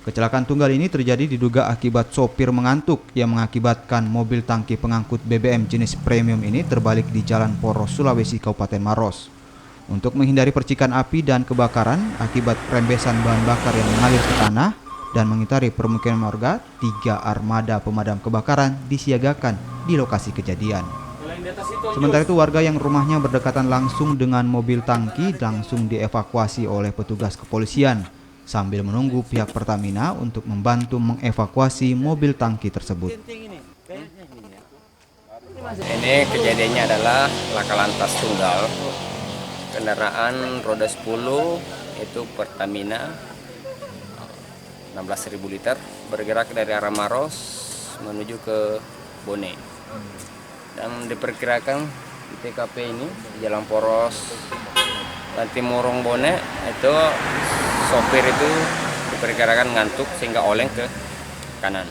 Kecelakaan tunggal ini terjadi diduga akibat sopir mengantuk yang mengakibatkan mobil tangki pengangkut BBM jenis premium ini terbalik di Jalan Poros, Sulawesi, Kabupaten Maros. Untuk menghindari percikan api dan kebakaran akibat rembesan bahan bakar yang mengalir ke tanah dan mengitari permukiman warga, 3 armada pemadam kebakaran disiagakan di lokasi kejadian. Sementara itu warga yang rumahnya berdekatan langsung dengan mobil tangki langsung dievakuasi oleh petugas kepolisian sambil menunggu pihak Pertamina untuk membantu mengevakuasi mobil tangki tersebut. Ini kejadiannya adalah laka lantas tunggal kendaraan roda 10 itu Pertamina 16.000 liter bergerak dari arah Maros menuju ke Bone. Dan diperkirakan di TKP ini di Jalan Poros dan Timurung Bone itu sopir itu diperkirakan ngantuk sehingga oleng ke kanan.